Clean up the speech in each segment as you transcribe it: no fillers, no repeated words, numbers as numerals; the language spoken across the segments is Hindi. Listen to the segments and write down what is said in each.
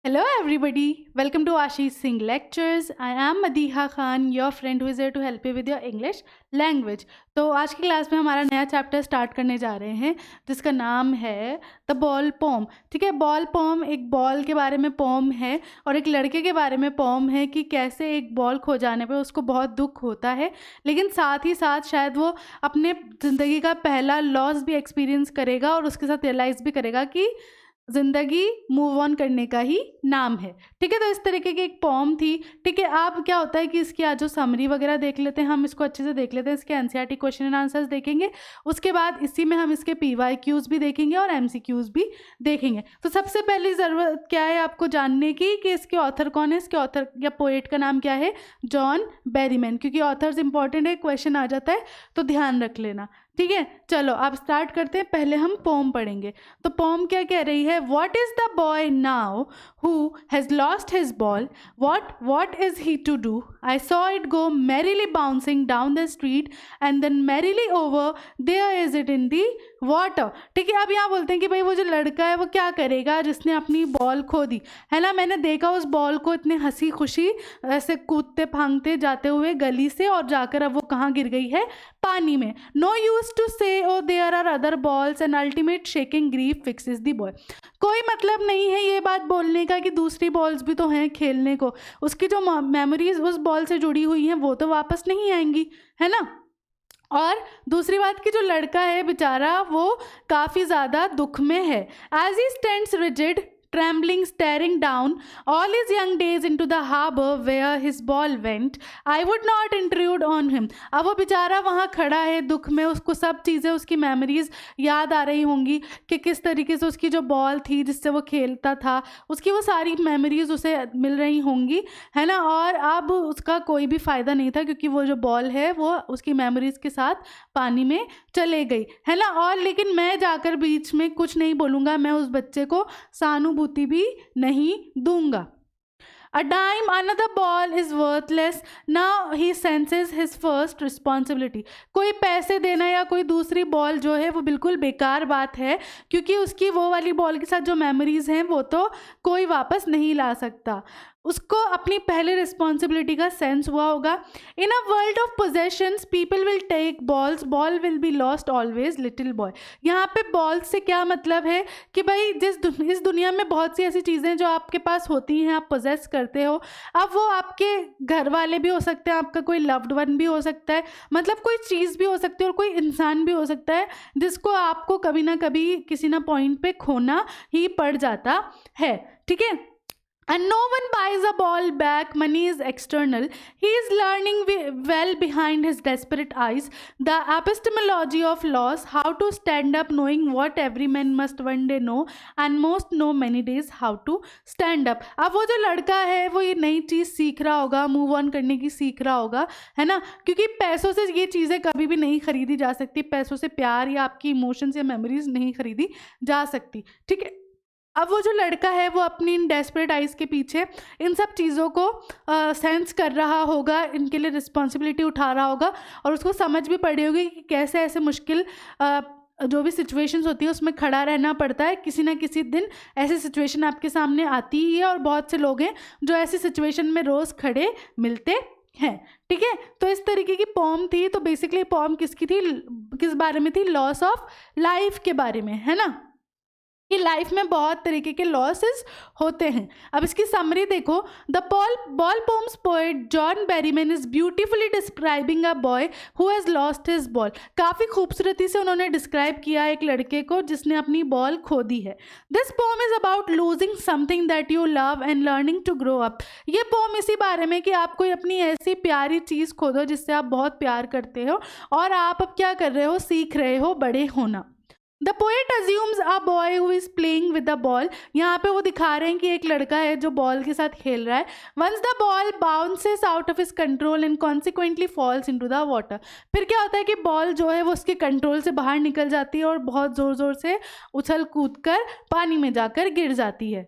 Hello everybody, welcome to Ashish Singh Lectures. I am Madiha Khan, your friend who is here to help you with your English language. तो आज की क्लास में हमारा नया चैप्टर स्टार्ट करने जा रहे हैं जिसका नाम है द बॉल पोम. ठीक है, बॉल पोम एक बॉल के बारे में पोम है और एक लड़के के बारे में पोम है कि कैसे एक बॉल खो जाने पे उसको बहुत दुख होता है, लेकिन साथ ही साथ शायद वो अपने ज़िंदगी का पहला लॉस भी एक्सपीरियंस करेगा और उसके साथ रियलाइज़ भी करेगा कि ज़िंदगी मूव ऑन करने का ही नाम है. ठीक है, तो इस तरीके की एक पॉम थी. ठीक है, आप क्या होता है कि इसकी आज जो समरी वगैरह देख लेते हैं, हम इसको अच्छे से देख लेते हैं. इसके एनसीईआरटी क्वेश्चन एंड आंसर्स देखेंगे, उसके बाद इसी में हम इसके पीवाईक्यूज़ भी देखेंगे और एमसीक्यूज़ भी देखेंगे. तो सबसे पहली ज़रूरत क्या है आपको जानने की कि इसके ऑथर कौन है. इसके ऑथर या पोएट का नाम क्या है? John Berryman. क्योंकि ऑथर्स इंपॉर्टेंट है, क्वेश्चन आ जाता है तो ध्यान रख लेना. ठीक है, चलो आप स्टार्ट करते हैं. पहले हम पोम पढ़ेंगे. तो पोम क्या कह रही है? What is the boy now who has lost his ball, what is he to do? I saw it go merrily bouncing down the street and then merrily over there is it in the water. ठीक है, अब यहाँ बोलते हैं कि भाई वो जो लड़का है वो क्या करेगा जिसने अपनी बॉल खो दी, है ना. मैंने देखा उस बॉल को इतने हंसी खुशी ऐसे कूदते फांगते जाते हुए गली से, और जाकर अब वो कहाँ गिर गई है? पानी में. No use to say O there are other balls and ultimate shaking grief fixes the boy. कोई मतलब नहीं है ये बात बोलने का कि दूसरी बॉल्स भी तो हैं खेलने को. उसकी जो मेमोरीज उस बॉल से जुड़ी हुई हैं वो तो वापस नहीं आएंगी, है ना. और दूसरी बात कि जो लड़का है बेचारा वो काफ़ी ज़्यादा दुख में है. As he stands rigid trembling, staring down all his young days into the harbor where his ball went, I would not intrude on him. अब वो बेचारा वहाँ खड़ा है दुख में, उसको सब चीज़ें, उसकी मेमोरीज याद आ रही होंगी कि किस तरीके से उसकी जो बॉल थी जिससे वो खेलता था, उसकी वो सारी मेमोरीज उसे मिल रही होंगी, है ना. और अब उसका कोई भी फ़ायदा नहीं था क्योंकि वो जो बॉल है वो उसकी मेमोरीज के साथ पानी में चले गई, है ना. और लेकिन मैं जाकर बीच में कुछ नहीं बोलूँगा, मैं उस बच्चे को सहानुभूति भी नहीं दूंगा. A dime, another ball is worthless. Now he senses his first responsibility. कोई पैसे देना या कोई दूसरी बॉल जो है वो बिल्कुल बेकार बात है क्योंकि उसकी वो वाली बॉल के साथ जो मेमोरीज हैं वो तो कोई वापस नहीं ला सकता. उसको अपनी पहले रिस्पॉन्सिबिलिटी का सेंस हुआ होगा. In a world of possessions people will take balls, ball will be lost always little boy. यहाँ पे बॉल्स से क्या मतलब है कि भाई इस दुनिया में बहुत सी ऐसी चीज़ें जो आपके पास होती हैं, आप पोजेस करते हो. अब वो आपके घर वाले भी हो सकते हैं, आपका कोई लव्ड वन भी हो सकता है, मतलब कोई चीज़ भी हो सकती है और कोई इंसान भी हो सकता है जिसको आपको कभी ना कभी किसी ना पॉइंट पे खोना ही पड़ जाता है. ठीक है, and no one buys a ball back. Money is external. He is learning well behind his desperate eyes the epistemology of loss, how to stand up, knowing what every man must one day know and most know many days how to stand up. अब वो जो लड़का है वो ये नई चीज़ सीख रहा होगा, मूव ऑन करने की सीख रहा होगा, है ना. क्योंकि पैसों से ये चीज़ें कभी भी नहीं खरीदी जा सकती, पैसों से प्यार या आपकी इमोशंस या मेमोरीज नहीं खरीदी जा सकती. ठीक है, अब वो जो लड़का है वो अपनी इन डेस्परेट आइज़ के पीछे इन सब चीज़ों को सेंस कर रहा होगा, इनके लिए रिस्पॉन्सिबिलिटी उठा रहा होगा और उसको समझ भी पड़ी होगी कि कैसे ऐसे मुश्किल जो भी सिचुएशंस होती है उसमें खड़ा रहना पड़ता है. किसी ना किसी दिन ऐसी सिचुएशन आपके सामने आती ही है और बहुत से लोग हैं जो ऐसी सिचुएशन में रोज़ खड़े मिलते हैं. ठीक है, तो इस तरीके की पॉम थी. तो बेसिकली पॉम किसकी थी, किस बारे में थी? लॉस ऑफ लाइफ के बारे में, है ना, कि लाइफ में बहुत तरीके के लॉसेस होते हैं. अब इसकी समरी देखो. The ball poems poet John Berryman is beautifully describing a boy who has lost his ball. काफ़ी खूबसूरती से उन्होंने डिस्क्राइब किया एक लड़के को जिसने अपनी बॉल खो दी है. This poem is about losing something that you love and learning to grow up. ये पोम इसी बारे में कि आप कोई अपनी ऐसी प्यारी चीज़ खो दो जिससे आप बहुत प्यार करते हो और आप अब क्या कर रहे हो, सीख रहे हो बड़े होना. The poet assumes a boy who is playing with the ball. यहाँ पे वो दिखा रहे हैं कि एक लड़का है जो बॉल के साथ खेल रहा है. Once the ball bounces out of his control and consequently falls into the water. फिर क्या होता है कि बॉल जो है वो उसके कंट्रोल से बाहर निकल जाती है और बहुत ज़ोर ज़ोर से उछल कूद कर पानी में जाकर गिर जाती है.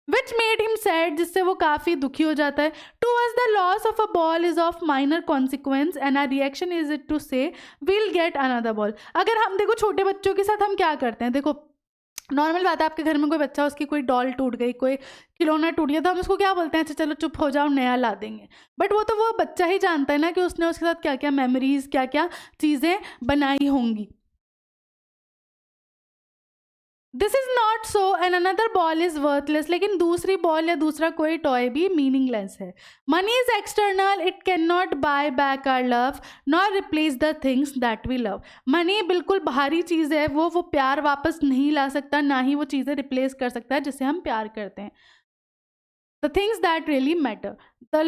विच मेड हिम सैड, जिससे वो काफ़ी दुखी हो जाता है. To us the loss of a ball is of minor consequence and our reaction is it to say we'll get another ball. अगर हम देखो छोटे बच्चों के साथ हम क्या करते हैं, देखो नॉर्मल बात है, आपके घर में कोई बच्चा, उसकी कोई डॉल टूट गई, कोई खिलौना टूट गया, तो हम उसको क्या बोलते हैं, अच्छा चलो चुप हो जाओ, नया ला देंगे। बट वो तो वो बच्चा ही जानता है ना कि उसने उसके साथ क्या क्या मेमोरीज, क्या क्या चीज़ें बनाई होंगी। This is not so and another ball is worthless, लेकिन दूसरी बॉल या दूसरा कोई टॉय भी मीनिंगलेस है। Money is external, it can not buy back or love not replace the things that we love. Money बिल्कुल बाहरी चीज़ है, वो प्यार वापस नहीं ला सकता, ना ही वो चीज़ें रिप्लेस कर सकता है जिससे हम प्यार करते हैं। The things that really matter. The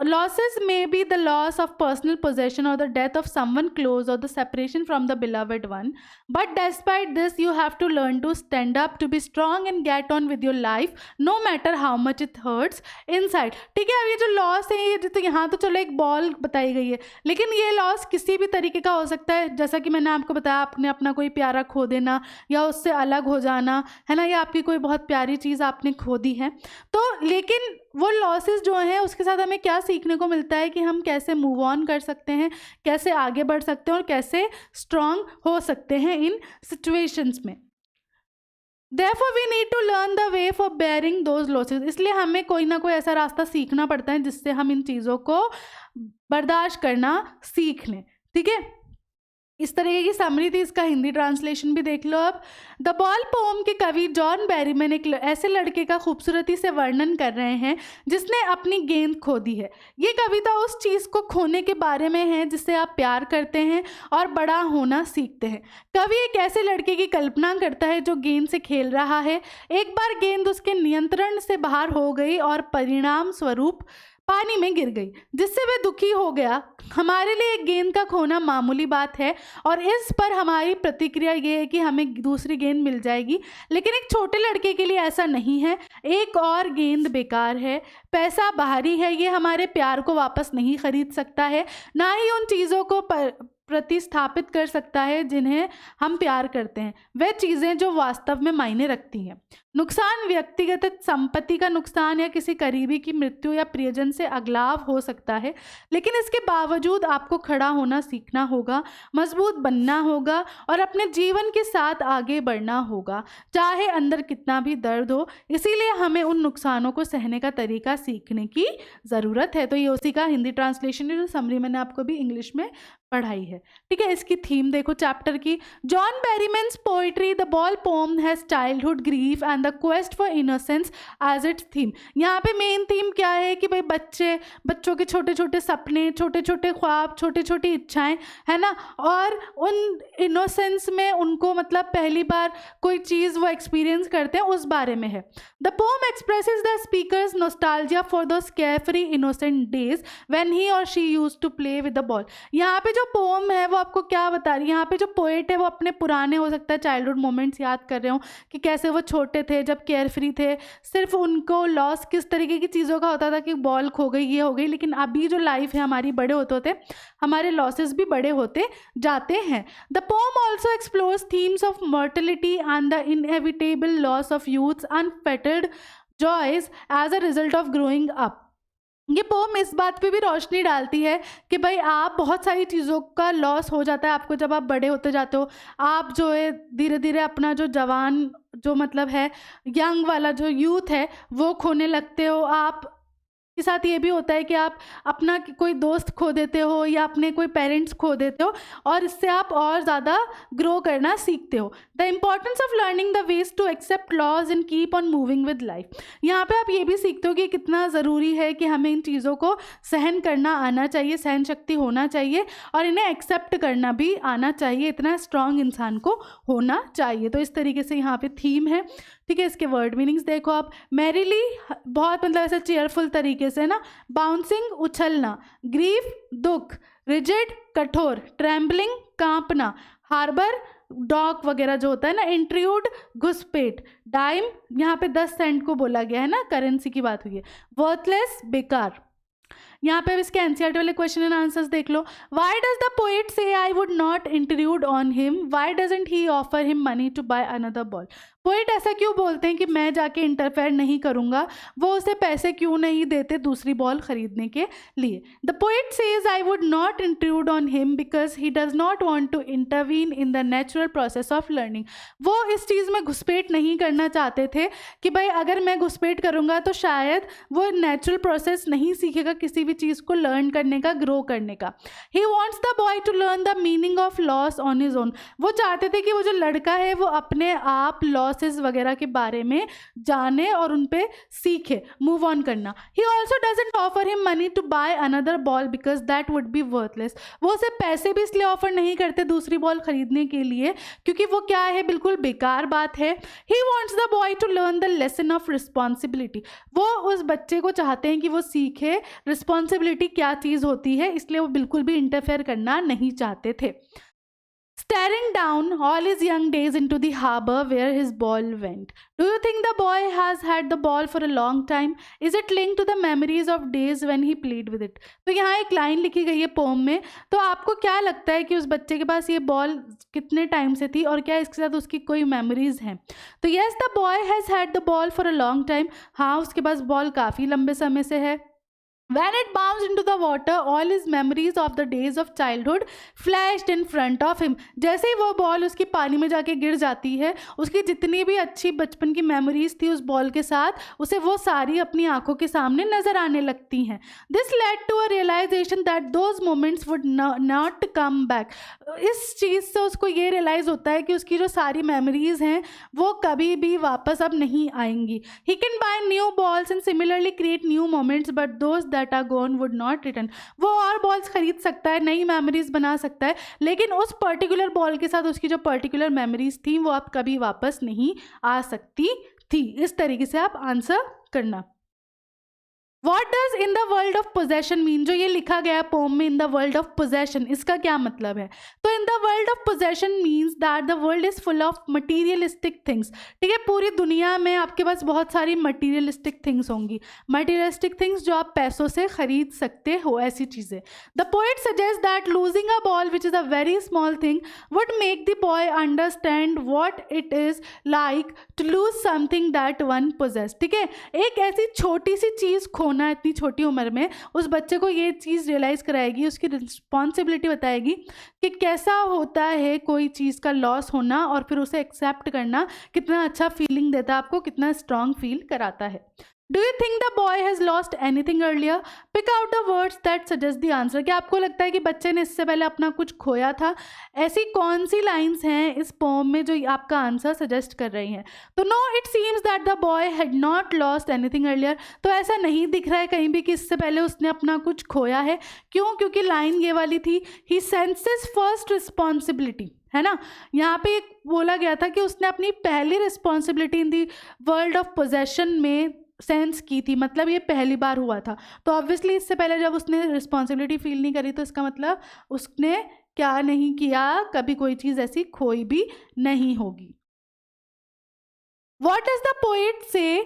losses may be the loss of personal possession or the death of someone close or the separation from the beloved one. But despite this, you have to learn to stand up, to be strong and get on with your life, no matter how much it hurts inside. ठीक है, अब ये जो लॉस है, ये तो यहाँ तो चलो एक बॉल बताई गई है, लेकिन ये लॉस किसी भी तरीके का हो सकता है। जैसा कि मैंने आपको बताया, आपने अपना कोई प्यारा खो देना या उससे अलग हो जाना, है ना, या आपकी कोई बहुत प्यारी चीज़ आपने खो दी है। तो लेकिन वो लॉसेस जो हैं उसके साथ हमें क्या सीखने को मिलता है कि हम कैसे मूव ऑन कर सकते हैं, कैसे आगे बढ़ सकते हैं और कैसे स्ट्रांग हो सकते हैं इन सिचुएशंस में। Therefore we need to learn the way for bearing those losses. इसलिए हमें कोई ना कोई ऐसा रास्ता सीखना पड़ता है जिससे हम इन चीज़ों को बर्दाश्त करना सीख लें। ठीक है, इस तरीके की समरी थी, इसका हिंदी ट्रांसलेशन भी देख लो अब। द बॉल पोम के कवि जॉन बैरीमैन एक ऐसे लड़के का खूबसूरती से वर्णन कर रहे हैं जिसने अपनी गेंद खो दी है। ये कविता उस चीज़ को खोने के बारे में है जिससे आप प्यार करते हैं और बड़ा होना सीखते हैं। कवि एक ऐसे लड़के की कल्पना करता है जो गेंद से खेल रहा है। एक बार गेंद उसके नियंत्रण से बाहर हो गई और परिणाम स्वरूप पानी में गिर गई, जिससे वह दुखी हो गया। हमारे लिए एक गेंद का खोना मामूली बात है और इस पर हमारी प्रतिक्रिया ये है कि हमें दूसरी गेंद मिल जाएगी, लेकिन एक छोटे लड़के के लिए ऐसा नहीं है। एक और गेंद बेकार है, पैसा बाहरी है, ये हमारे प्यार को वापस नहीं खरीद सकता है, ना ही उन चीज़ों को प्रतिस्थापित कर सकता है जिन्हें हम प्यार करते हैं, वे चीज़ें जो वास्तव में मायने रखती हैं। नुकसान व्यक्तिगत संपत्ति का नुकसान या किसी करीबी की मृत्यु या प्रियजन से अगलाव हो सकता है, लेकिन इसके बावजूद आपको खड़ा होना सीखना होगा, मजबूत बनना होगा और अपने जीवन के साथ आगे बढ़ना होगा, चाहे अंदर कितना भी दर्द हो। इसीलिए हमें उन नुकसानों को सहने का तरीका सीखने की ज़रूरत है। तो ये उसी का हिंदी ट्रांसलेशन है जो समरी मैंने आपको भी इंग्लिश में पढ़ाई है। ठीक है, इसकी थीम देखो चैप्टर की। John Berryman's poetry the ball poem has childhood grief and the quest for innocence as its theme. यहाँ पे मेन थीम क्या है कि भाई बच्चों के छोटे छोटे सपने, छोटे छोटे ख्वाब, छोटी छोटी इच्छाएं, है ना, और उन इनोसेंस में उनको मतलब पहली बार कोई चीज़ वो एक्सपीरियंस करते हैं उस बारे में है। The poem expresses the speaker's nostalgia for those carefree innocent days when he or she used to play with the ball. यहाँ पे जो पोम है वो आपको क्या बता रही है, यहाँ पे जो पोएट है वो अपने पुराने हो सकता है चाइल्डहुड मोमेंट्स याद कर रहे हो कि कैसे वो छोटे थे, जब केयर फ्री थे, सिर्फ उनको लॉस किस तरीके की चीज़ों का होता था कि बॉल खो गई, ये हो गई। लेकिन अभी जो लाइफ है हमारी, बड़े होते होते हमारे लॉसेस भी बड़े होते जाते हैं। The poem also explores themes of mortality and the inevitable loss of youth's unfettered joys as a result of growing up. ये पोम इस बात पे भी रोशनी डालती है कि भाई आप बहुत सारी चीज़ों का लॉस हो जाता है आपको जब आप बड़े होते जाते हो। आप जो है धीरे धीरे अपना जो जवान, जो मतलब है यंग वाला जो यूथ है, वो खोने लगते हो। आप के साथ ये भी होता है कि आप अपना कोई दोस्त खो देते हो या अपने कोई पेरेंट्स खो देते हो, और इससे आप और ज़्यादा ग्रो करना सीखते हो। The importance of learning the ways to accept loss and keep on moving with life. यहाँ पे आप ये भी सीखते हो कि कितना ज़रूरी है कि हमें इन चीज़ों को सहन करना आना चाहिए, सहन शक्ति होना चाहिए और इन्हें एक्सेप्ट करना भी आना चाहिए, इतना स्ट्रॉन्ग इंसान को होना चाहिए। तो इस तरीके से यहाँ पे थीम है। ठीक है, इसके वर्ड मीनिंग्स देखो आप। मैरीली बहुत मतलब ऐसे चेयरफुल तरीके से ना, बाउंसिंग उछलना, ग्रीफ दुख, रिजिड कठोर, ट्रैम्बलिंग कांपना, हार्बर डॉक वगैरह जो होता है ना, इंट्रूड घुसपैठ, डाइम यहाँ पे 10 सेंट को बोला गया है ना, करेंसी की बात हुई है, वर्थलेस बेकार, यहाँ पे अब इसके एनसीईआरटी वाले क्वेश्चन एंड आंसर्स देख लो। Why does the poet say I would not intrude on him, why doesn't he offer him money to buy another ball. Poet ऐसा क्यों बोलते हैं कि मैं जाके इंटरफेयर नहीं करूँगा, वो उसे पैसे क्यों नहीं देते दूसरी बॉल खरीदने के लिए। The poet says I would not intrude on him because he does not want to intervene in the natural process of learning. वो इस चीज़ में घुसपैठ नहीं करना चाहते थे कि भाई अगर मैं घुसपैठ करूँगा तो शायद वो नेचुरल प्रोसेस नहीं सीखेगा किसी भी चीज़ को लर्न करने का, ग्रो करने का। He wants the boy to learn the meaning of loss on his own. वो चाहते थे कि वो जो लड़का है वो अपने आप लॉसेस वगैरह के बारे में जाने और उन पे सीखे, मूव ऑन करना। He also doesn't offer him money to buy another ball because that would be worthless. वो उसे पैसे भी इसलिए ऑफर नहीं करते दूसरी बॉल खरीदने के लिए क्योंकि वो क्या है, बिल्कुल बेकार बात है। He wants the boy to learn the lesson of responsibility. वो उस बच्चे को चाहते हैं कि वो सीखे रिस्पॉन्सिबिलिटी क्या चीज़ होती है, इसलिए वो बिल्कुल भी इंटरफेयर करना नहीं चाहते थे। Staring down all his young days into the harbor where his ball went. Do you think the boy has had the ball for a long time? Is it linked to the memories of days when he played with it? तो यहाँ एक लाइन लिखी गई है पोम में, तो आपको क्या लगता है कि उस बच्चे के पास ये बॉल कितने टाइम से थी और क्या इसके साथ उसकी कोई मेमोरीज हैं? तो yes, the boy has had the ball for a long time. हाँ, उसके पास बॉल काफ़ी लंबे समय से है। When it bounced into the water, all his memories of the days of childhood flashed in front of him. जैसे ही वो बॉल उसकी पानी में जाके गिर जाती है, उसकी जितनी भी अच्छी बचपन की मेमोरीज थी उस बॉल के साथ, उसे वो सारी अपनी आंखों के सामने नजर आने लगती हैं। This led to a realization that those moments would not come back. इस चीज़ से उसको ये रियलाइज़ होता है कि उसकी जो सारी मेमोरीज हैं वो कभी भी वापस अब नहीं आएंगी। He can buy new balls and similarly create new moments, but those that are gone would not return. वो और बॉल्स खरीद सकता है, नई मेमोरीज बना सकता है, लेकिन उस पर्टिकुलर बॉल के साथ उसकी जो पर्टिकुलर मेमोरीज थी वो अब कभी वापस नहीं आ सकती थी। इस तरीके से आप आंसर करना। What does in the world of possession mean? जो ये लिखा गया है पोम में, in the world of possession, इसका क्या मतलब है? तो in the world of possession means that the world is full of materialistic things. ठीक है, पूरी दुनिया में आपके पास बहुत सारी materialistic things होंगी। materialistic things जो आप पैसों से खरीद सकते हो, ऐसी चीज़ें। The poet suggests that losing a ball, which is a very small thing, would make the boy understand what it is like to lose something that one possessed. ठीक है, एक ऐसी छोटी सी चीज़ होना इतनी छोटी उम्र में उस बच्चे को ये चीज़ रियलाइज़ कराएगी, उसकी रिस्पॉन्सिबिलिटी बताएगी कि कैसा होता है कोई चीज़ का लॉस होना और फिर उसे एक्सेप्ट करना कितना अच्छा फीलिंग देता है, आपको कितना स्ट्रॉन्ग फील कराता है। Do you think the boy has lost anything earlier? Pick out the words that suggest the answer. क्या आपको लगता है कि बच्चे ने इससे पहले अपना कुछ खोया था? ऐसी कौन सी लाइन्स हैं इस पोम में जो आपका आंसर सजेस्ट कर रही हैं? तो no, it seems that the boy had not lost anything earlier. तो ऐसा नहीं दिख रहा है कहीं भी कि इससे पहले उसने अपना कुछ खोया है। क्यों? क्योंकि लाइन ये वाली थी, he senses first responsibility, है ना। यहाँ पे बोला गया था कि उसने अपनी पहली responsibility in the world of possession में सेंस की थी, मतलब ये पहली बार हुआ था। तो ऑब्वियसली इससे पहले जब उसने रिस्पॉन्सिबिलिटी फील नहीं करी तो इसका मतलब उसने क्या नहीं किया, कभी कोई चीज़ ऐसी खोई भी नहीं होगी। What does the poet say?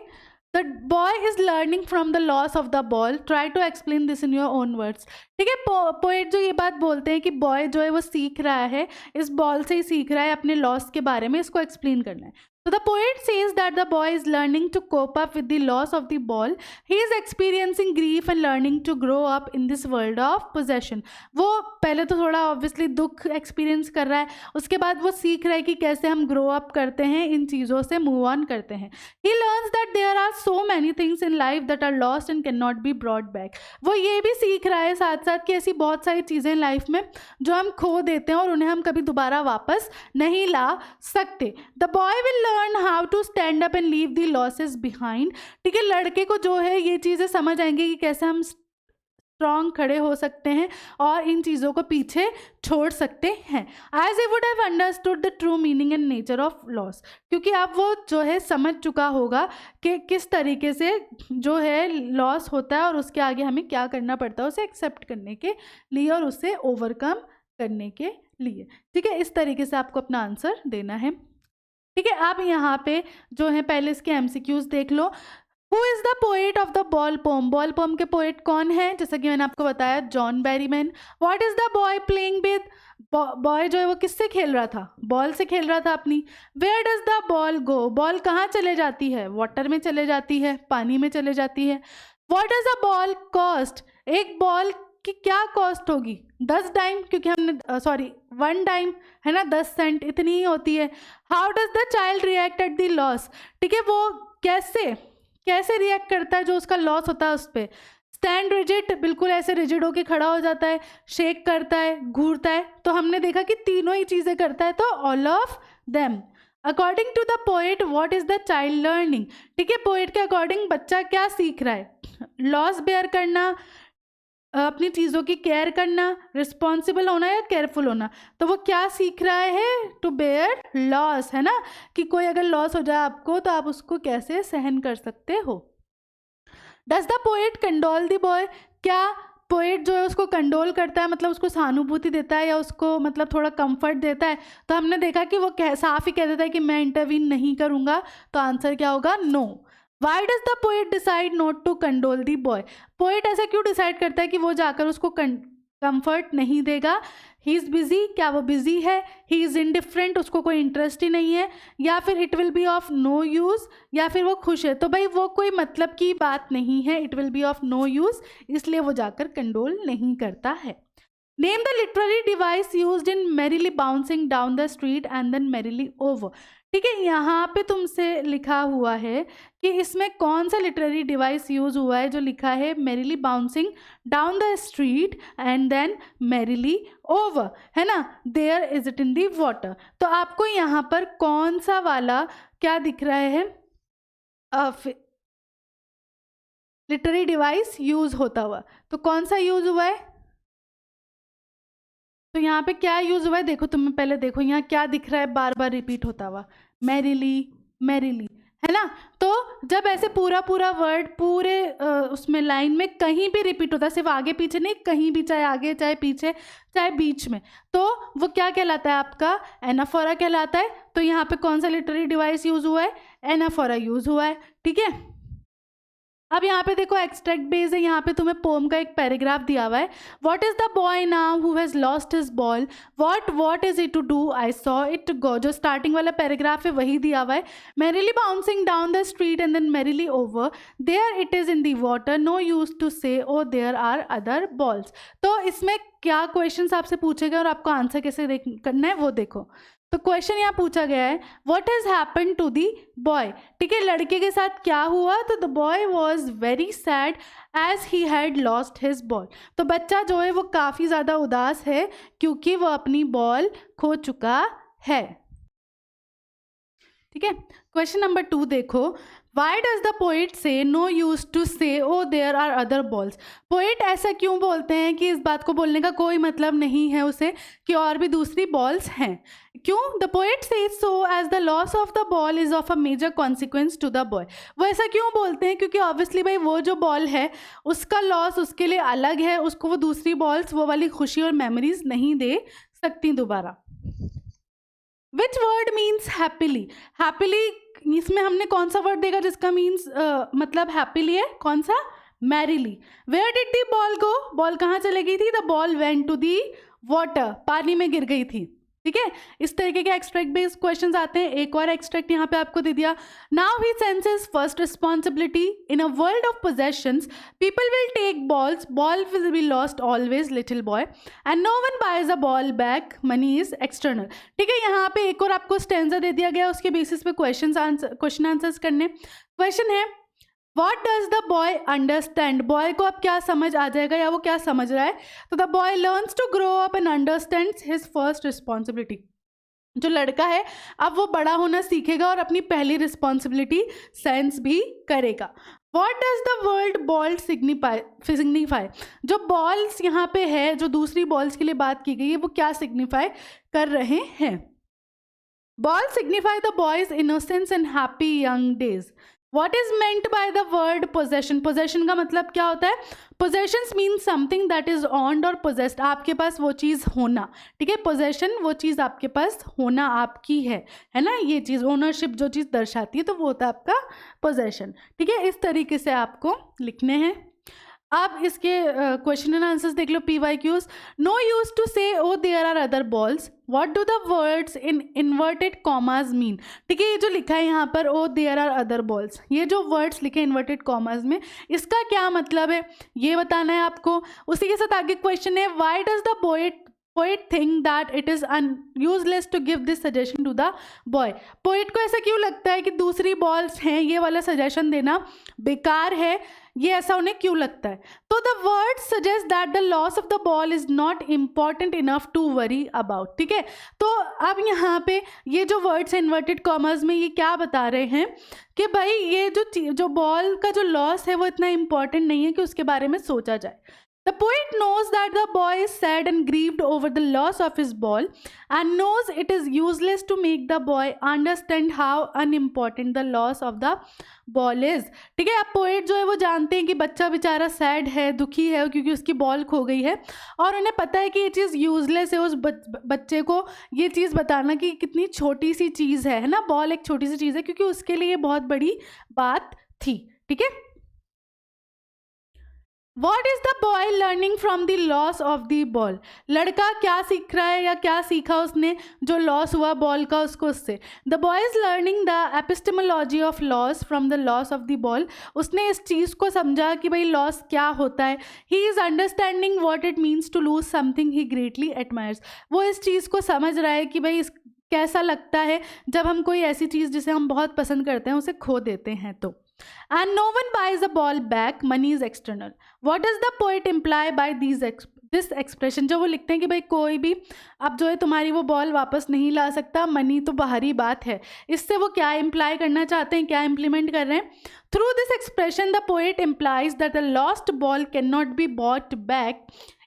The boy is learning from the loss of the ball. Try to explain this in your own words. ठीक है, पोएट जो ये बात बोलते हैं कि बॉय जो है वो सीख रहा है, इस बॉल से ही सीख रहा है अपने लॉस के बारे में, इसको एक्सप्लेन करना है। So the poet says that the boy is learning to cope up with the loss of the ball. He is experiencing grief and learning to grow up in this world of possession. वो पहले तो थोड़ा ऑब्वियसली दुख एक्सपीरियंस कर रहा है, उसके बाद वो सीख रहा है कि कैसे हम ग्रो अप करते हैं, इन चीज़ों से मूव ऑन करते हैं। He learns that there are so many things in life that are lost and cannot be brought back. वो ये भी सीख रहा है साथ साथ कि ऐसी बहुत सारी चीज़ें लाइफ में जो हम खो देते हैं और उन्हें हम कभी दोबारा वापस नहीं ला सकते। The boy will learn how to stand up and leave the losses behind. ठीक है, लड़के को जो है ये चीज़ें समझ आएंगी कि कैसे हम स्ट्रॉन्ग खड़े हो सकते हैं और इन चीज़ों को पीछे छोड़ सकते हैं। As he would have understood the true meaning and nature of loss. क्योंकि अब वो जो है समझ चुका होगा कि किस तरीके से जो है लॉस होता है और उसके आगे हमें क्या करना पड़ता है उसे एक्सेप्ट करने के लिए और उसे ओवरकम करने के लिए। ठीक है, इस तरीके से आपको अपना आंसर देना है। ठीक है, अब यहाँ पे जो है पहले इसके MCQs देख लो। Who is the poet of the ball poem? Ball poem के पोएट कौन है? जैसा कि मैंने आपको बताया, John Berryman. What is the boy playing with? Boy जो है वो किससे खेल रहा था? बॉल से खेल रहा था अपनी। Where does the ball go? Ball कहाँ चले जाती है? वाटर में चले जाती है, पानी में चले जाती है। What does a ball cost? एक बॉल की क्या कॉस्ट होगी? 10 डाइम, क्योंकि हमने 1 डाइम है ना, 10 सेंट इतनी ही होती है। How does the child react at the loss? ठीक है, वो कैसे रिएक्ट करता है जो उसका लॉस होता है उस पर? स्टैंड रिजिड, बिल्कुल ऐसे रिजिड होके खड़ा हो जाता है, शेक करता है, घूरता है। तो हमने देखा कि तीनों ही चीज़ें करता है, तो all of them. According to the poet what is the child learning? ठीक है, पोएट के अकॉर्डिंग बच्चा क्या सीख रहा है? लॉस बेयर करना, अपनी चीज़ों की केयर करना, रिस्पॉन्सिबल होना या केयरफुल होना। तो वो क्या सीख रहा है? टू बेयर लॉस, है ना, कि कोई अगर लॉस हो जाए आपको तो आप उसको कैसे सहन कर सकते हो। Does the poet condole the boy? क्या पोएट जो है उसको कंडोल करता है, मतलब उसको सहानुभूति देता है या उसको मतलब थोड़ा कंफर्ट देता है? तो हमने देखा कि वो साफ ही कह देता है कि मैं इंटरवीन नहीं करूँगा। तो आंसर क्या होगा? No. Why does the poet decide not to condole the boy? Poet ऐसा क्यों डिसाइड करता है कि वो जाकर उसको कंफर्ट नहीं देगा? ही इज़ बिजी, क्या वो बिजी है? ही इज़ इनडिफरेंट, उसको कोई इंटरेस्ट ही नहीं है, या फिर it will be of no use, या फिर वो खुश है। तो भाई वो कोई मतलब की बात नहीं है, it will be of no use, इसलिए वो जाकर कंडोल नहीं करता है। Name the literary device used in merrily bouncing down the street and then merrily over. ठीक है, यहाँ पे तुमसे लिखा हुआ है कि इसमें कौन सा लिटरेरी डिवाइस यूज हुआ है जो लिखा है merrily bouncing down the street and then merrily over, है ना, there is it in the water. तो आपको यहाँ पर कौन सा वाला क्या दिख रहा है लिटरेरी डिवाइस यूज होता हुआ? तो कौन सा यूज हुआ है? तो यहाँ पे क्या यूज हुआ है? देखो, तुम्हें पहले देखो यहाँ क्या दिख रहा है, बार बार रिपीट होता हुआ, मैरिली मैरिली, है ना। तो जब ऐसे पूरा वर्ड पूरे उसमें लाइन में कहीं भी रिपीट होता है, सिर्फ आगे पीछे नहीं, कहीं भी, चाहे आगे चाहे पीछे चाहे बीच में, तो वो क्या कहलाता है? आपका एनाफोरा कहलाता है। तो यहाँ पे कौन सा लिटरेरी डिवाइस यूज हुआ है? एनाफोरा यूज हुआ है। ठीक है, अब यहाँ पे देखो एक्सट्रैक्ट बेस है, यहाँ पे तुम्हें पोम का एक पैराग्राफ दिया हुआ है। What is the boy now who has lost his ball? What is it to do? I saw it go. जो स्टार्टिंग वाला पैराग्राफ है वही दिया हुआ है। Merrily bouncing down the street and then merrily over, there it is in the water, no use to say O there are other balls. तो इसमें क्या क्वेश्चन आपसे पूछे गए और आपको आंसर कैसे करना है वो देखो। तो क्वेश्चन यहाँ पूछा गया है, what has happen to the boy? ठीक है, लड़के के साथ क्या हुआ? तो the boy was very sad as he had lost his ball. तो बच्चा जो है वो काफ़ी ज़्यादा उदास है क्योंकि वो अपनी बॉल खो चुका है। ठीक है, क्वेश्चन नंबर 2 देखो, why does the poet say no use to say O there are other balls? Poet ऐसा क्यों बोलते हैं कि इस बात को बोलने का कोई मतलब नहीं है उसे कि और भी दूसरी बॉल्स हैं? क्यों? The poet says so as the loss of the ball is of a major consequence to the boy. वो ऐसा क्यों बोलते हैं? क्योंकि ऑब्वियसली भाई वो जो बॉल है उसका लॉस उसके लिए अलग है, उसको वो दूसरी बॉल्स वो वाली खुशी और मेमोरीज नहीं दे सकती दोबारा। Which word means happily? Happily इसमें हमने कौन सा वर्ड देगा जिसका मीन्स मतलब हैप्पीली है? कौन सा? Merrily. Where did the ball go? Ball कहाँ चले गई थी? The ball went to the water, पानी में गिर गई थी। ठीक है, इस तरीके के एक्सट्रैक्ट बेस्ड क्वेश्चंस आते हैं। एक और एक्सट्रैक्ट यहाँ पे आपको दे दिया, now he senses first responsibility in a world of possessions, people will take balls, ball will be lost always little boy, and no one buys a ball back, money is external. ठीक है, यहाँ पे एक और आपको स्टेंजा दे दिया गया, उसके बेसिस पे क्वेश्चन आंसर्स करने। क्वेश्चन है, what does the boy understand? Boy को अब क्या समझ आ जाएगा या वो क्या समझ रहा है? तो the boy learns to grow up and understands his first responsibility. जो लड़का है अब वो बड़ा होना सीखेगा और अपनी पहली रिस्पॉन्सिबिलिटी सेंस भी करेगा। What does the world ball signify? जो बॉल्स यहाँ पे है, जो दूसरी बॉल्स के लिए बात की गई है, वो क्या सिग्निफाई कर रहे हैं? Ball signify the boys innocence and happy young days. What is meant by the word possession? Possession का मतलब क्या होता है? Possessions mean something that is owned और पोजेस्ड, आपके पास वो चीज़ होना, ठीक है। पोजेशन वो चीज़ आपके पास होना, आपकी है ना, ये चीज़ ओनरशिप जो चीज़ दर्शाती है, तो वो होता है आपका पोजेशन, ठीक है। इस तरीके से आपको लिखने हैं। आप इसके क्वेश्चन एंड आंसर्स देख लो, PYQs। No use to say O there are other balls, what do the words in inverted commas mean? ठीक है, ये जो लिखा है यहाँ पर O there are other balls, ये जो वर्ड्स लिखे हैं इन्वर्टेड कॉमाज में, इसका क्या मतलब है ये बताना है आपको। उसी के साथ आगे क्वेश्चन है, why does the poet think that it is useless to give this suggestion to the boy? Poet को ऐसा क्यों लगता है कि दूसरी बॉल्स हैं, ये वाला सजेशन देना बेकार है, ये ऐसा उन्हें क्यों लगता है? तो the word suggest that the loss of the ball is not important enough to worry about, ठीक है। तो अब यहाँ पे ये जो वर्ड्स हैं इन्वर्टेड कॉमर्स में, ये क्या बता रहे हैं कि भाई ये जो बॉल का जो लॉस है वो इतना इम्पॉर्टेंट नहीं है कि उसके बारे में सोचा जाए। The poet knows that the boy is sad and grieved over the loss of his ball and knows it is useless to make the boy understand how unimportant the loss of the ball is, ठीक है। अब पोएट जो है वो जानते हैं कि बच्चा बेचारा सैड है, दुखी है क्योंकि उसकी बॉल खो गई है, और उन्हें पता है कि ये चीज़ यूजलेस है। उस बच्चे को ये चीज़ बताना कि कितनी छोटी सी चीज़ है ना, बॉल एक छोटी सी चीज़ है, क्योंकि उसके लिए ये बहुत बड़ी बात थी, ठीक है। What is the boy learning from the loss of the ball? लड़का क्या सीख रहा है या क्या सीखा उसने जो लॉस हुआ बॉल का उसको उससे? The boy is learning the epistemology of loss from the loss of the ball. उसने इस चीज़ को समझा कि भाई लॉस क्या होता है। He is understanding what it means to lose something he greatly admires. वो इस चीज़ को समझ रहा है कि भाई कैसा लगता है जब हम कोई ऐसी चीज़ जिसे हम बहुत पसंद करते हैं उसे खो देते हैं तो। And no one buys a ball back, money is external. What does the poet imply by this expression? जो वो लिखते हैं कि भाई कोई भी अब जो है तुम्हारी वो बॉल वापस नहीं ला सकता, मनी तो बाहरी बात है। इससे वो क्या इम्प्लाई करना चाहते हैं, क्या इम्प्लीमेंट कर रहे हैं? Through this expression, the poet implies that a lost ball cannot be bought back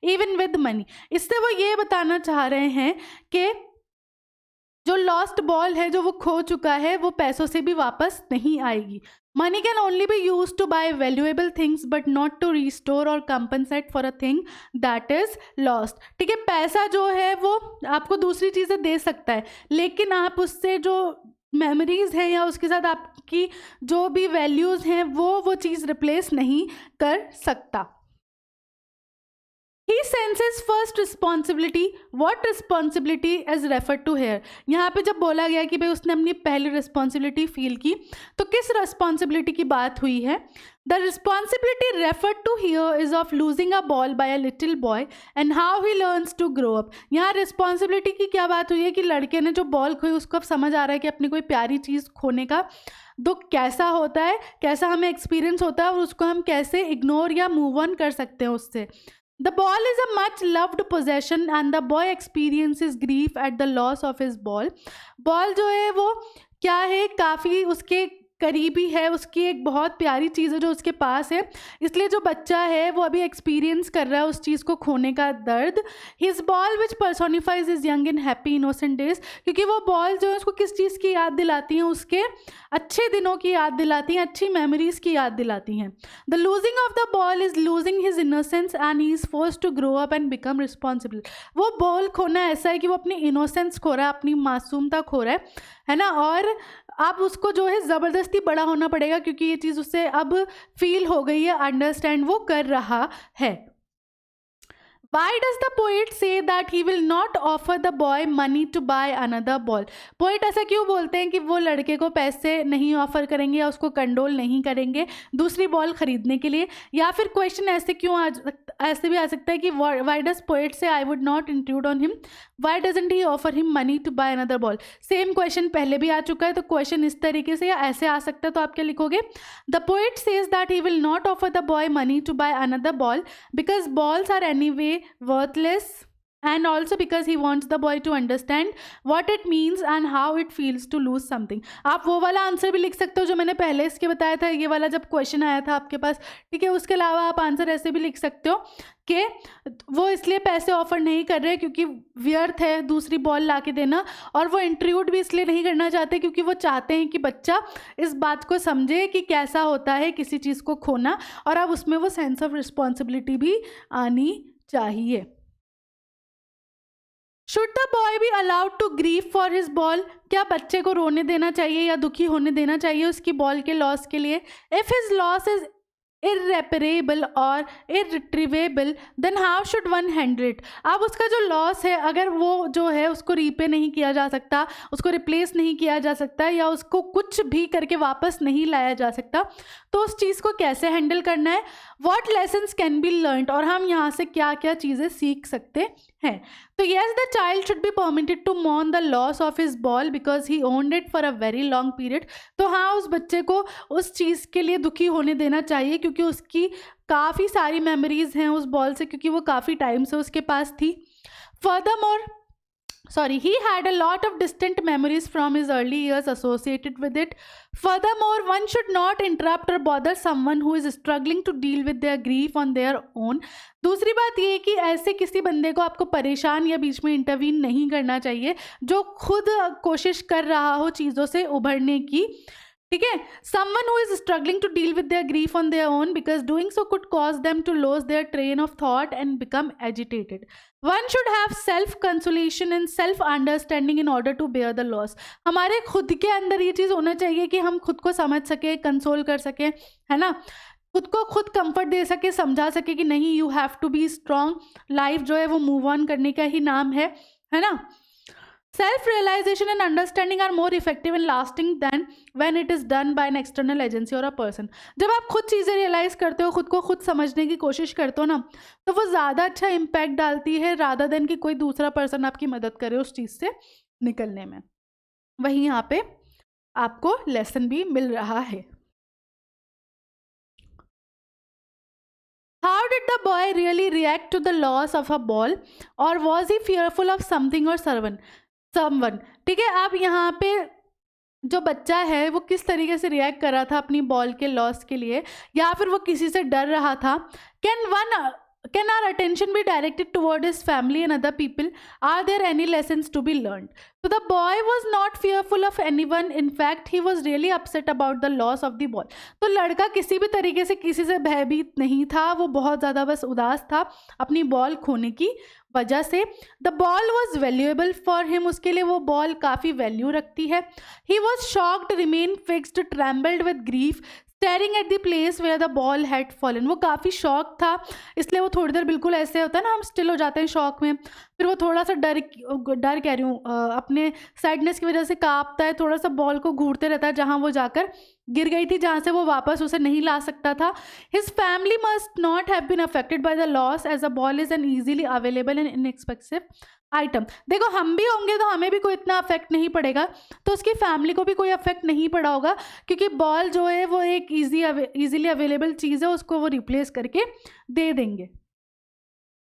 even with money. इससे वो ये बताना चाह रहे हैं कि जो लॉस्ट बॉल है, जो वो खो चुका है, वो पैसों से भी वापस नहीं आएगी। Money can only be use to buy valuable things but not to restore or compensate for a thing that is lost, ठीक है। पैसा जो है वो आपको दूसरी चीज़ें दे सकता है, लेकिन आप उससे जो मेमोरीज हैं या उसके साथ आपकी जो भी वैल्यूज़ हैं वो चीज़ रिप्लेस नहीं कर सकता। He senses first responsibility. What responsibility is referred to here? यहाँ पे जब बोला गया कि भाई उसने अपनी पहली रिस्पॉन्सिबिलिटी फील की, तो किस रिस्पॉन्सिबिलिटी की बात हुई है? The responsibility referred to here is of losing a ball by a little boy and how he learns to grow up. यहाँ रिस्पॉन्सिबिलिटी की क्या बात हुई है कि लड़के ने जो बॉल खोई उसको अब समझ आ रहा है कि अपनी कोई प्यारी चीज़ खोने का दुख कैसा होता है, कैसा हमें एक्सपीरियंस होता है और उसको हम कैसे इग्नोर या मूव ऑन कर सकते हैं उससे। The ball is a much loved possession and the boy experiences grief at the loss of his ball. Ball जो है वो क्या है, काफ़ी उसके करीबी है, उसकी एक बहुत प्यारी चीज़ है जो उसके पास है, इसलिए जो बच्चा है वो अभी एक्सपीरियंस कर रहा है उस चीज़ को खोने का दर्द। His ball which personifies is young and happy innocent days, क्योंकि वो बॉल जो है उसको किस चीज़ की याद दिलाती हैं, उसके अच्छे दिनों की याद दिलाती हैं, अच्छी मेमोरीज की याद दिलाती हैं। The losing of the ball is losing his innocence and he is forced to grow up and become responsible. वो बॉल खोना ऐसा है कि वो अपनी इनोसेंस खो रहा है, अपनी मासूमता खो रहा है ना, और अब उसको जो है ज़बरदस्ती बड़ा होना पड़ेगा क्योंकि ये चीज़ उससे अब फील हो गई है, अंडरस्टैंड वो कर रहा है। Why does the poet say that he will not offer the boy money to buy another ball? Poet ऐसा क्यों बोलते हैं कि वो लड़के को पैसे नहीं ऑफर करेंगे या उसको कंडोल नहीं करेंगे दूसरी बॉल खरीदने के लिए? या फिर क्वेश्चन ऐसे भी आ सकता है कि why does poet say I would not intrude on him? Why doesn't he offer him money to buy another ball? Same question पहले भी आ चुका है, तो क्वेश्चन इस तरीके से या ऐसे आ सकता है, तो आप क्या लिखोगे? The poet says that he will not offer the boy money to buy another ball because balls are anyway worthless and also because he wants the boy to understand what it means and how it feels to lose something. आप वो वाला आंसर भी लिख सकते हो जो मैंने पहले इसके बताया था, ये वाला जब क्वेश्चन आया था आपके पास, ठीक है। उसके अलावा आप आंसर ऐसे भी लिख सकते हो कि वो इसलिए पैसे ऑफर नहीं कर रहे क्योंकि व्यर्थ है दूसरी बॉल ला के देना, और वो इंट्रूड भी इसलिए नहीं करना चाहते क्योंकि वो चाहते हैं कि बच्चा इस बात को समझे कि कैसा होता है किसी चीज़ को खोना, और अब उसमें वो सेंस ऑफ रिस्पॉन्सिबिलिटी भी आनी चाहिए। Should the boy be allowed to grieve for his ball? क्या बच्चे को रोने देना चाहिए या दुखी होने देना चाहिए उसकी बॉल के लॉस के लिए? If his loss is irreparable और irretrievable then how should one handle it? अब उसका जो लॉस है अगर वो जो है उसको रीपे नहीं किया जा सकता, उसको रिप्लेस नहीं किया जा सकता, या उसको कुछ भी करके वापस नहीं लाया जा सकता, तो उस चीज़ को कैसे हैंडल करना है? What lessons can be learned, और हम यहाँ से क्या क्या चीज़ें सीख सकते हैं? तो yes, the child should be permitted to mourn the loss of his ball because he owned it for a very long period. तो हाँ, उस बच्चे को उस चीज़ के लिए दुखी होने देना चाहिए क्योंकि उसकी काफ़ी सारी मेमोरीज हैं उस बॉल से, क्योंकि वो काफ़ी टाइम से उसके पास थी। He had a lot of distant memories from his early years associated with it. Furthermore, one should not interrupt or bother someone who is struggling to deal with their grief on their own. दूसरी बात ये है कि ऐसे किसी बंदे को आपको परेशान या बीच में इंटरवीन नहीं करना चाहिए जो खुद कोशिश कर रहा हो चीज़ों से उभरने की, ठीक है। someone who is struggling to deal with their grief on their own because doing so could cause them to lose their train of thought and become agitated. One should have self consolation and self understanding in order to bear the loss. हमारे खुद के अंदर ये चीज़ होना चाहिए कि हम खुद को समझ सके, कंसोल कर सके, है ना, खुद को खुद कंफर्ट दे सके, समझा सके कि नहीं, you have to be strong, life जो है वो मूव ऑन करने का ही नाम है ना। Self realization and understanding are more effective and lasting than when it is done by an external agency or a person. जब आप खुद चीज़ें रियलाइज़ करते हो, खुद को खुद समझने की कोशिश करते हो ना, तो वो ज़्यादा अच्छा इम्पैक्ट डालती है रादर देन कि कोई दूसरा पर्सन आपकी मदद करे उस चीज़ से निकलने में। वहीं यहाँ पे आपको लेसन भी मिल रहा है। How did the boy really react to the loss of a ball, or was he fearful of something or someone? ठीक है। अब यहाँ पे जो बच्चा है वो किस तरीके से रिएक्ट कर रहा था अपनी बॉल के लॉस के लिए, या फिर वो किसी से डर रहा था? Can our attention be directed toward his family and other people? Are there any lessons to be learned? So the boy was not fearful of anyone. In fact, he was really upset about the loss of the ball. तो लड़का किसी भी तरीके से किसी से भयभीत नहीं था, वो बहुत ज़्यादा बस उदास था अपनी बॉल खोने की वजह से। The ball was valuable for him, उसके लिए वो बॉल काफ़ी वैल्यू रखती है। He was shocked, remain fixed, trembled with grief, staring at the place where the ball had fallen. वो काफ़ी शॉक था, इसलिए वो थोड़ी देर बिल्कुल ऐसे होता है ना, हम स्टिल हो जाते हैं शॉक में, फिर वो थोड़ा सा डर कह रही हूँ अपने सैडनेस की वजह से काँपता है, थोड़ा सा बॉल को घूरते रहता है जहाँ वो जाकर गिर गई थी, जहाँ से वो वापस उसे नहीं ला सकता था। His family must not have been affected by the loss as a ball is an easily available and inexpensive item. देखो, हम भी होंगे तो हमें भी कोई इतना अफेक्ट नहीं पड़ेगा, तो उसकी फैमिली को भी कोई अफेक्ट नहीं पड़ा होगा, क्योंकि बॉल जो है वो एक ईजिली अवेलेबल चीज़ है, उसको वो रिप्लेस करके दे देंगे।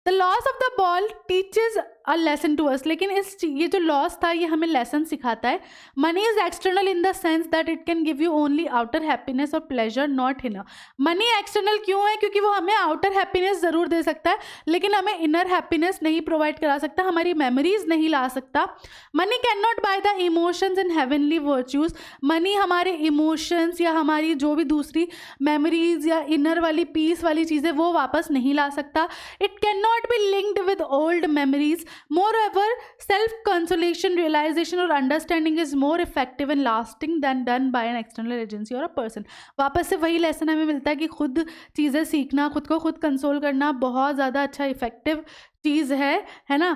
The loss of the ball teaches a lesson to us, लेकिन ये जो लॉस था ये हमें लेसन सिखाता है। Money is external in the sense that it can give you only outer happiness और pleasure, not inner. Money external क्यों है? क्योंकि वो हमें आउटर हैप्पीनेस ज़रूर दे सकता है, लेकिन हमें इनर हैप्पीनेस नहीं प्रोवाइड करा सकता, हमारी मेमोरीज नहीं ला सकता। Money can not by the emotions and heavenly virtues. Money हमारे इमोशंस या हमारी जो भी दूसरी मेमोरीज या इनर वाली पीस वाली चीज़ें वो वापस नहीं ला सकता। It can not be linked with old memories. Moreover, self-consolation, realization और understanding is more effective and lasting than done by an external agency or a person. वापस से वही लेसन हमें मिलता है कि खुद चीज़ें सीखना, खुद को खुद कंसोल करना बहुत ज़्यादा अच्छा इफ़ेक्टिव चीज़ है ना।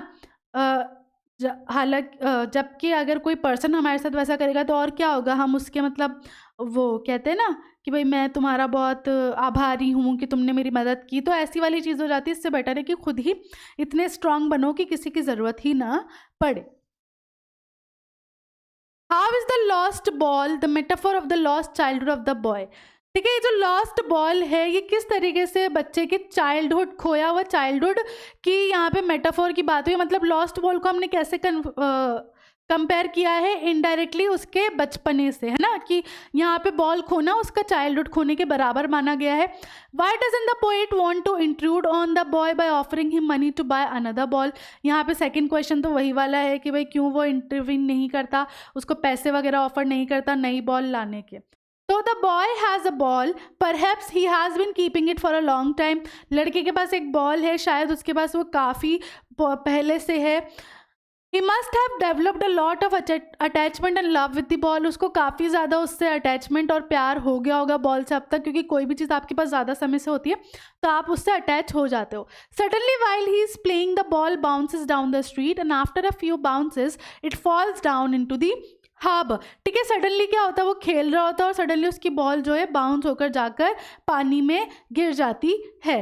हालांकि जबकि अगर कोई पर्सन हमारे साथ वैसा करेगा तो और क्या होगा, हम उसके मतलब वो कहते हैं ना कि भाई मैं तुम्हारा बहुत आभारी हूँ कि तुमने मेरी मदद की, तो ऐसी वाली चीज़ हो जाती है। इससे बेटर है कि खुद ही इतने स्ट्रांग बनो कि किसी की ज़रूरत ही ना पड़े। How is the lost ball the metaphor of the lost childhood of the boy? ठीक है, ये जो लॉस्ट बॉल है ये किस तरीके से बच्चे के चाइल्डहुड, खोया हुआ चाइल्डहुड की यहाँ पे मेटाफोर की बात हुई, मतलब लॉस्ट बॉल को हमने कैसे कंपेयर किया है इनडायरेक्टली उसके बचपने से, है ना, कि यहाँ पे बॉल खोना उसका चाइल्डहुड खोने के बराबर माना गया है। Why doesn't the poet want to intrude on the boy by offering him money to buy another ball. यहाँ पे सेकंड क्वेश्चन तो वही वाला है कि भाई क्यों वो इंटरवीन नहीं करता, उसको पैसे वगैरह ऑफर नहीं करता नई बॉल लाने के। तो the boy has a ball, perhaps he has been keeping it for a long time. लड़के के पास एक बॉल है, शायद उसके पास वो काफ़ी पहले से है। He must have developed a lot of attachment and love with the ball. उसको काफ़ी ज़्यादा उससे अटैचमेंट और प्यार हो गया होगा बॉल से अब तक, क्योंकि कोई भी चीज़ आपके पास ज़्यादा समय से होती है तो आप उससे अटैच हो जाते हो। Suddenly while he is playing the ball bounces down the street and after a few bounces it falls down into the harbour. ठीक है, सडनली क्या होता है, वो खेल रहा होता है और सडनली उसकी बॉल जो है बाउंस होकर जाकर पानी में गिर जाती है।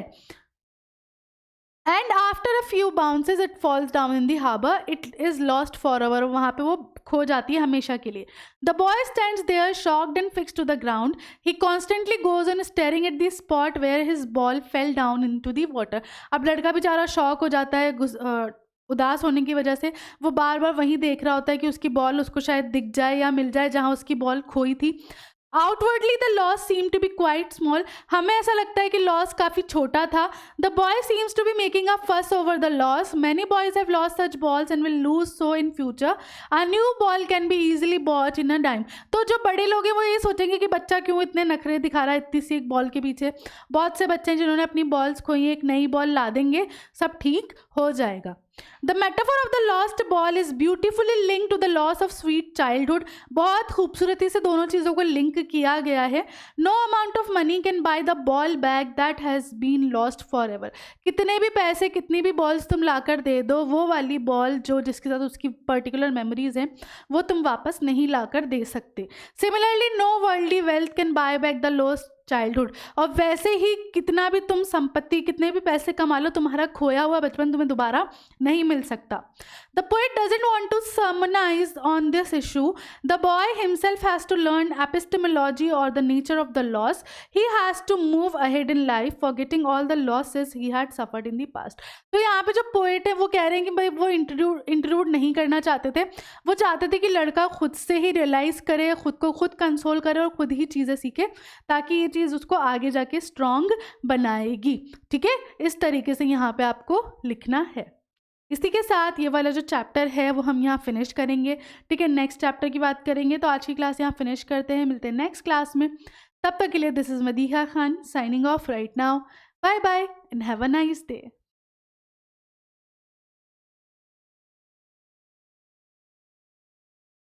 And after a few bounces it falls down in the harbour, it is lost for ever. वहाँ पे वो खो जाती है हमेशा के लिए। The boy stands there shocked and fixed to the ground. He constantly goes on staring at the spot where his ball fell down into the water. अब लड़का बेचारा शॉक हो जाता है, उदास होने की वजह से वो बार बार वहीं देख रहा होता है कि उसकी बॉल उसको शायद दिख जाए या मिल जाए जहाँ उसकी बॉल खोई थी। Outwardly the loss seem to be quite small. हमें ऐसा लगता है कि लॉस काफ़ी छोटा था। The boy seems to be making a fuss over the loss. Many boys have lost such balls and will lose so in future. A new ball can be easily bought in a time. तो जो बड़े लोग हैं वो ये सोचेंगे कि बच्चा क्यों इतने नखरे दिखा रहा है इतनी सी एक बॉल के पीछे। बहुत से बच्चे हैं जिन्होंने अपनी बॉल्स खोई हैं, एक नई बॉल ला देंगे, सब ठीक हो जाएगा। The metaphor of the lost ball is beautifully link to the loss of sweet childhood. बहुत खूबसूरती से दोनों चीज़ों को लिंक किया गया है। No amount of money can buy the ball back that has been lost for ever. कितने भी पैसे, कितनी भी बॉल्स तुम लाकर दे दो, वो वाली बॉल जो जिसके साथ उसकी पर्टिकुलर मेमोरीज हैं वो तुम वापस नहीं लाकर दे सकते। Similarly no worldly wealth can buy back the lost childhood. और वैसे ही कितना भी तुम संपत्ति, कितने भी पैसे कमा लो, तुम्हारा खोया हुआ बचपन तुम्हें दोबारा नहीं मिल सकता। The poet doesn't want to sermonize on this issue. The boy himself has to learn epistemology or the nature of the loss. He has to move ahead in life, forgetting all the losses he had suffered in the past. तो यहाँ पे जो पोएट है वो कह रहे हैं कि भाई वो इंट्रूड नहीं करना चाहते थे। वो चाहते थे कि लड़का खुद से ही रियलाइज़ करे, खुद को खुद कंसोल करे और खुद ही चीज़ें सीखे, ताकि ये चीज़ उसको आगे जाके स्ट्रॉन्ग बनाएगी। ठीक है, इस तरीके से यहाँ पे आपको लिखना है। इसी के साथ ये वाला जो चैप्टर है वो हम यहाँ फिनिश करेंगे। ठीक है, नेक्स्ट चैप्टर की बात करेंगे। तो आज की क्लास यहाँ फिनिश करते हैं, मिलते हैं नेक्स्ट क्लास में। तब तक के लिए this is Madiha Khan signing off right now. Bye bye and have a nice day.